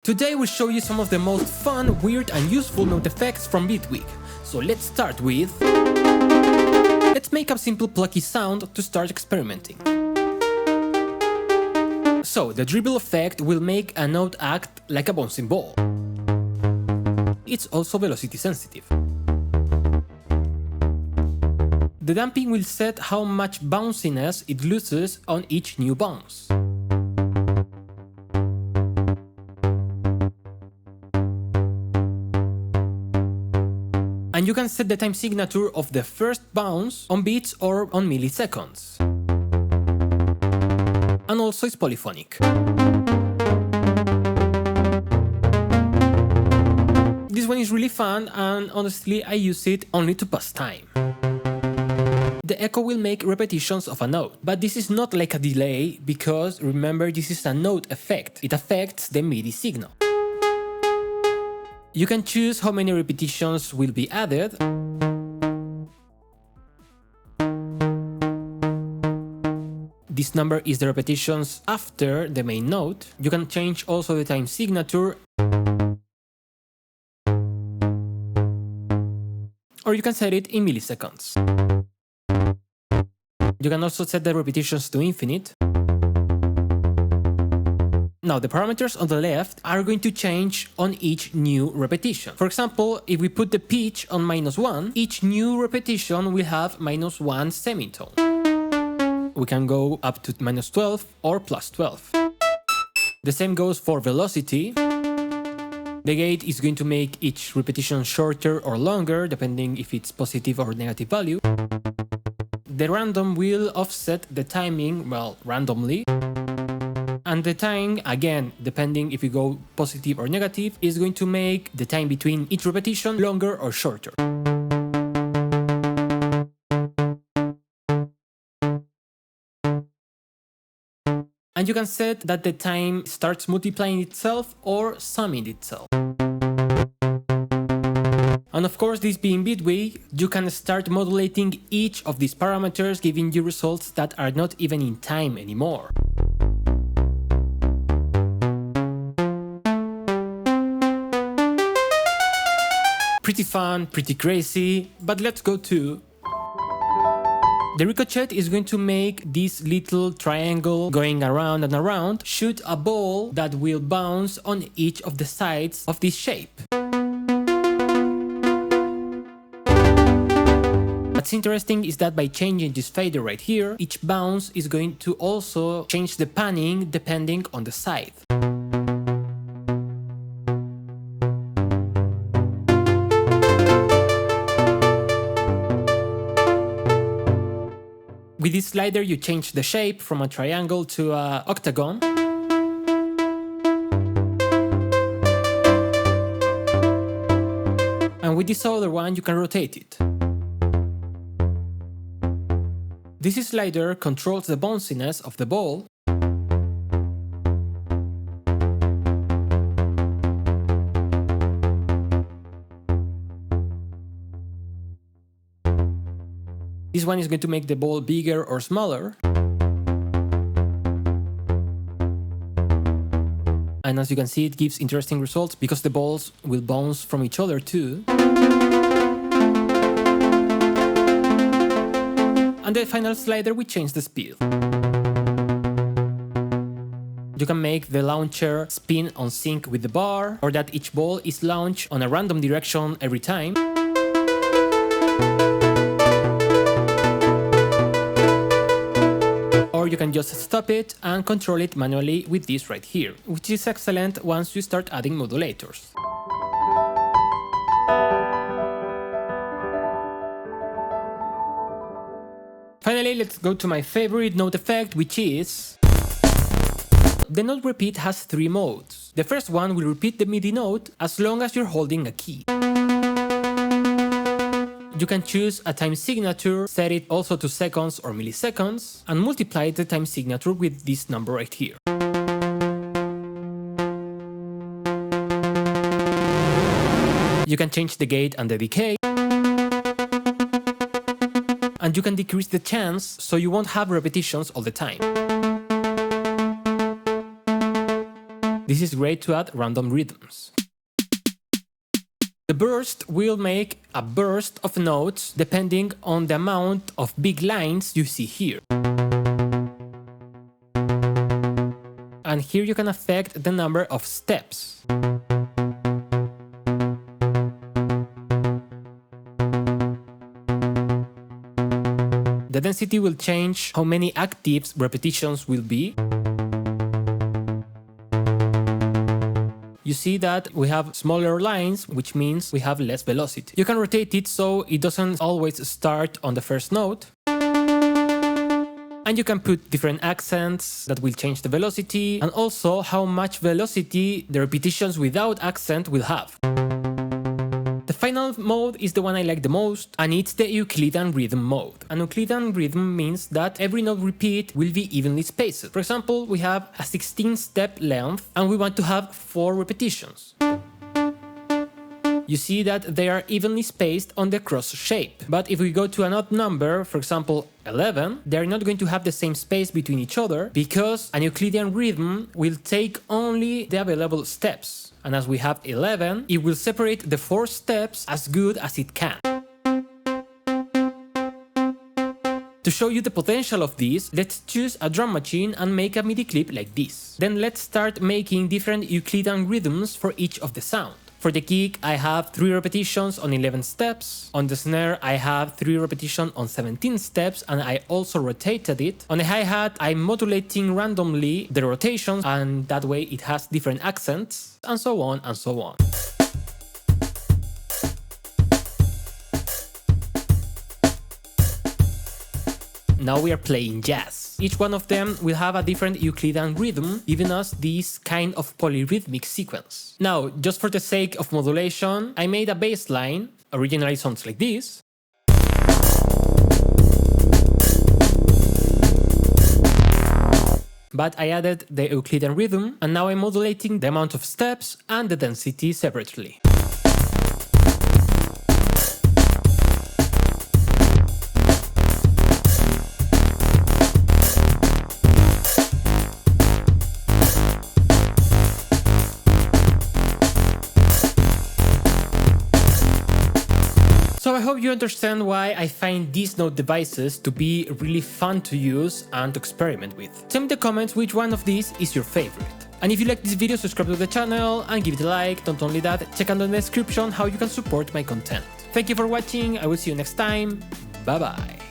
Today we'll show you some of the most fun, weird and useful note effects from Bitwig. So let's start with... Let's make a simple plucky sound to start experimenting. So the dribble effect will make a note act like a bouncing ball. It's also velocity sensitive. The damping will set how much bounciness it loses on each new bounce. And you can set the time signature of the first bounce on beats or on milliseconds. And also it's polyphonic. This one is really fun and honestly I use it only to pass time. The echo will make repetitions of a note, but this is not like a delay because remember this is a note effect. It affects the MIDI signal. You can choose how many repetitions will be added. This number is the repetitions after the main note. You can change also the time signature. Or you can set it in milliseconds. You can also set the repetitions to infinite. Now the parameters on the left are going to change on each new repetition. For example, if we put the pitch on -1, each new repetition will have -1 semitone. We can go up to -12 or +12. The same goes for velocity. The gate is going to make each repetition shorter or longer, depending if it's positive or negative value. The random will offset the timing, well, randomly. And the time, again, depending if you go positive or negative, is going to make the time between each repetition longer or shorter. And you can set that the time starts multiplying itself or summing itself. And of course, this being Bitwig, you can start modulating each of these parameters, giving you results that are not even in time anymore. Pretty fun, pretty crazy, but let's go to... The Ricochet is going to make this little triangle going around and around shoot a ball that will bounce on each of the sides of this shape. What's interesting is that by changing this fader right here, each bounce is going to also change the panning depending on the side. With this slider you change the shape from a triangle to an octagon. And with this other one you can rotate it. This slider controls the bounciness of the ball. This one is going to make the ball bigger or smaller. And as you can see, it gives interesting results because the balls will bounce from each other too. And the final slider, we change the speed. You can make the launcher spin on sync with the bar, or that each ball is launched on a random direction every time. Or you can just stop it and control it manually with this right here, which is excellent once you start adding modulators. Finally, let's go to my favorite note effect, which is... The note repeat has 3 modes. The first one will repeat the MIDI note as long as you're holding a key. You can choose a time signature, set it also to seconds or milliseconds, and multiply the time signature with this number right here. You can change the gate and the decay. And you can decrease the chance so you won't have repetitions all the time. This is great to add random rhythms. The burst will make a burst of notes depending on the amount of big lines you see here. And here you can affect the number of steps. The density will change how many active repetitions will be. You see that we have smaller lines, which means we have less velocity. You can rotate it so it doesn't always start on the first note. And you can put different accents that will change the velocity, and also how much velocity the repetitions without accent will have. The final mode is the one I like the most, and it's the Euclidean rhythm mode. An Euclidean rhythm means that every note repeat will be evenly spaced. For example, we have a 16-step length, and we want to have 4 repetitions. You see that they are evenly spaced on the cross shape. But if we go to an odd number, for example 11, they are not going to have the same space between each other, because an Euclidean rhythm will take only the available steps. And as we have 11, it will separate the 4 steps as good as it can. To show you the potential of this, let's choose a drum machine and make a MIDI clip like this. Then let's start making different Euclidean rhythms for each of the sound. For the kick, I have 3 repetitions on 11 steps. On the snare, I have 3 repetitions on 17 steps, and I also rotated it. On the hi-hat, I'm modulating randomly the rotations, and that way it has different accents, and so on and so on. Now we are playing jazz. Each one of them will have a different Euclidean rhythm, giving us this kind of polyrhythmic sequence. Now, just for the sake of modulation, I made a bass line. Originally sounds like this. But I added the Euclidean rhythm, and now I'm modulating the amount of steps and the density separately. So I hope you understand why I find these note devices to be really fun to use and to experiment with. Tell me in the comments which one of these is your favorite. And if you like this video, subscribe to the channel and give it a like. Not only that, check out in the description how you can support my content. Thank you for watching, I will see you next time, bye bye.